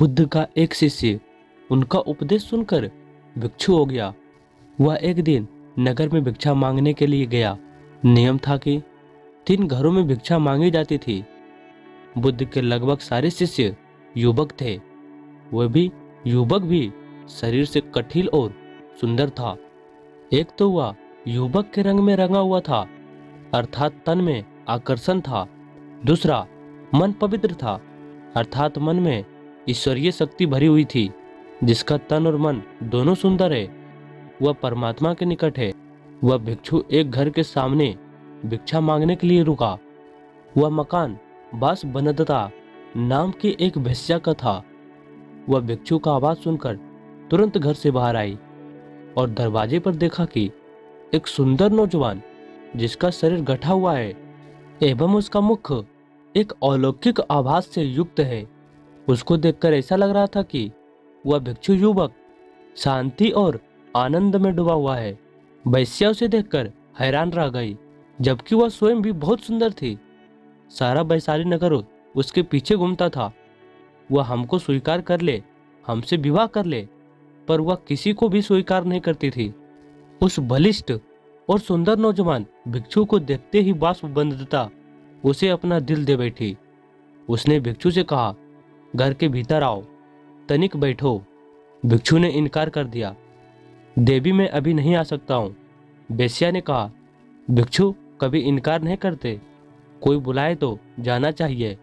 बुद्ध का एक शिष्य उनका उपदेश सुनकर भिक्षु हो गया। वह एक दिन नगर में भिक्षा मांगने के लिए गया। नियम था कि 3 घरों में भिक्षा मांगी जाती थी। बुद्ध के लगभग सारे शिष्य युवक थे। वह भी युवक भी शरीर से कठिल और सुंदर था। एक तो वह युवक के रंग में रंगा हुआ था, अर्थात तन में आकर्षण था। दूसरा मन पवित्र था, अर्थात मन में ईश्वरीय शक्ति भरी हुई थी। जिसका तन और मन दोनों सुंदर है, वह परमात्मा के निकट है। वह भिक्षु एक घर के सामने भिक्षा मांगने के लिए रुका। वह मकान बास बनदता नाम की एक वेश्या का था। वह भिक्षु का आवाज सुनकर तुरंत घर से बाहर आई और दरवाजे पर देखा कि एक सुंदर नौजवान जिसका शरीर गठा हुआ है एवं उसका मुख एक अलौकिक आभास से युक्त है। उसको देखकर ऐसा लग रहा था कि वह भिक्षु युवक शांति और आनंद में डूबा हुआ है। वेश्या उसे देखकर हैरान रह गई, जबकि वह स्वयं भी बहुत सुंदर थी। सारा वैशाली नगर उसके पीछे घूमता था। वह हमको स्वीकार कर ले, हमसे विवाह कर ले, पर वह किसी को भी स्वीकार नहीं करती थी। उस बलिष्ठ और सुंदर नौजवान भिक्षु को देखते ही बाष्प बंधता उसे अपना दिल दे बैठी। उसने भिक्षु से कहा, घर के भीतर आओ, तनिक बैठो। भिक्षु ने इनकार कर दिया। देवी मैं अभी नहीं आ सकता हूँ। वेश्या ने कहा, भिक्षु कभी इनकार नहीं करते, कोई बुलाए तो जाना चाहिए।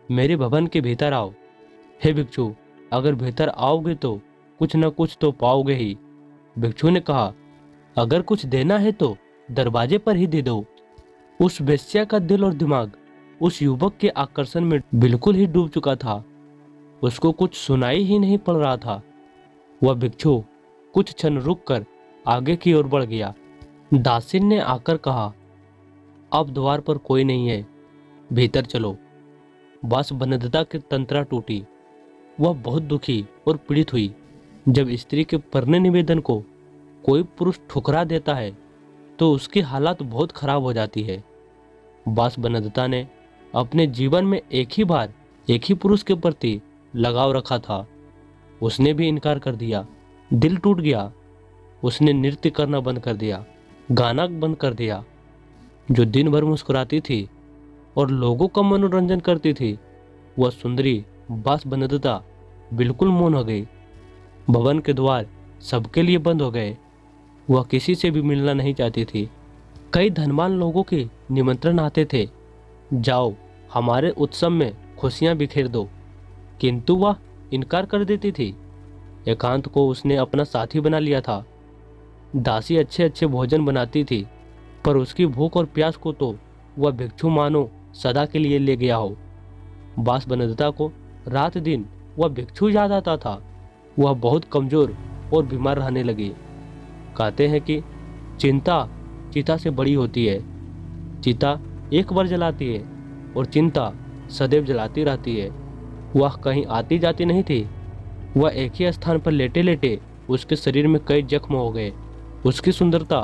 मेरे भवन के भीतर आओ। हे भिक्षु, अगर भीतर आओगे तो कुछ न कुछ तो पाओगे ही। भिक्षु ने कहा, अगर कुछ देना है तो दरवाजे पर ही दे दो। उस वेश्या का दिल और दिमाग उस युवक के आकर्षण में बिल्कुल ही डूब चुका था। उसको कुछ सुनाई ही नहीं पड़ रहा था। वह भिक्षु कुछ क्षण रुककर आगे की ओर बढ़ गया। दासिन ने आकर कहा, अब द्वार पर कोई नहीं है, भीतर चलो। बस बनदता की तंत्रा टूटी। वह बहुत दुखी और पीड़ित हुई। जब स्त्री के परने निवेदन को कोई पुरुष ठुकरा देता है तो उसकी हालत बहुत खराब हो जाती है। बास बनदता ने अपने जीवन में एक ही बार एक ही पुरुष के प्रति लगाव रखा था। उसने भी इनकार कर दिया। दिल टूट गया। उसने नृत्य करना बंद कर दिया, गाना बंद कर दिया। जो दिन भर मुस्कुराती थी और लोगों का मनोरंजन करती थी, वह सुंदरी बास बनदता बिल्कुल मौन हो गई। भवन के द्वार सबके लिए बंद हो गए। वह किसी से भी मिलना नहीं चाहती थी। कई धनवान लोगों के निमंत्रण आते थे, जाओ हमारे उत्सव में खुशियां बिखेर दो, किंतु वह इनकार कर देती थी। एकांत को उसने अपना साथी बना लिया था। दासी अच्छे अच्छे भोजन बनाती थी, पर उसकी भूख और प्यास को तो वह भिक्षु मानो सदा के लिए ले गया हो। बास बनदता को रात दिन वह भिक्षु याद आता था। वह बहुत कमजोर और बीमार रहने लगी। कहते हैं कि चिंता चिता से बड़ी होती है। चिता एक बार जलाती है और चिंता सदैव जलाती रहती है। वह कहीं आती जाती नहीं थी। वह एक ही स्थान पर लेटे लेटे उसके शरीर में कई जख्म हो गए। उसकी सुंदरता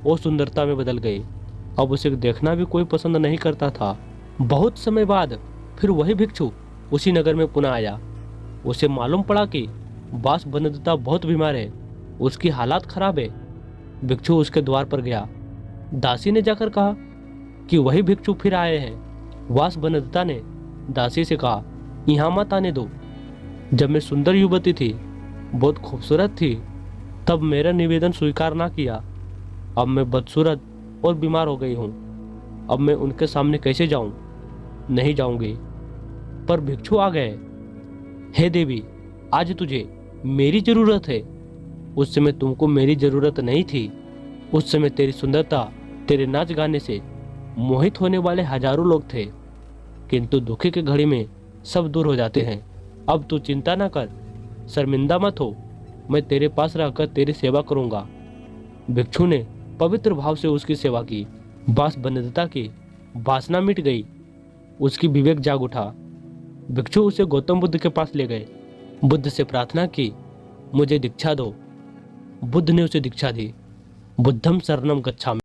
और सुंदरता में बदल गई। अब उसे देखना भी कोई पसंद नहीं करता था। बहुत समय बाद फिर वही भिक्षु उसी नगर में पुनः आया। उसे मालूम पड़ा कि बास बनदता बहुत बीमार है, उसकी हालत खराब है। भिक्षु उसके द्वार पर गया। दासी ने जाकर कहा कि वही भिक्षु फिर आए हैं। बास बनदता ने दासी से कहा, यहाँ मत आने दो। जब मैं सुंदर युवती थी, बहुत खूबसूरत थी, तब मेरा निवेदन स्वीकार ना किया। अब मैं बदसूरत और बीमार हो गई हूँ। अब मैं उनके सामने कैसे जाऊं? नहीं जाऊंगी। पर भिक्षु आ गए। हे देवी, आज तुझे मेरी जरूरत है। उस समय तुमको मेरी जरूरत नहीं थी। उस समय तेरी सुंदरता, तेरे नाच गाने से मोहित होने वाले हजारों लोग थे, किंतु दुखी की घड़ी में सब दूर हो जाते हैं। अब तू चिंता ना कर, शर्मिंदा मत हो। मैं तेरे पास रहकर तेरी सेवा करूंगा। भिक्षु ने पवित्र भाव से उसकी सेवा की। बास बनदता की वासना मिट गई। उसकी विवेक जाग उठा। भिक्षु उसे गौतम बुद्ध के पास ले गए। बुद्ध से प्रार्थना की, मुझे दीक्षा दो। बुद्ध ने उसे दीक्षा दी। बुद्धम शरणम गच्छामि।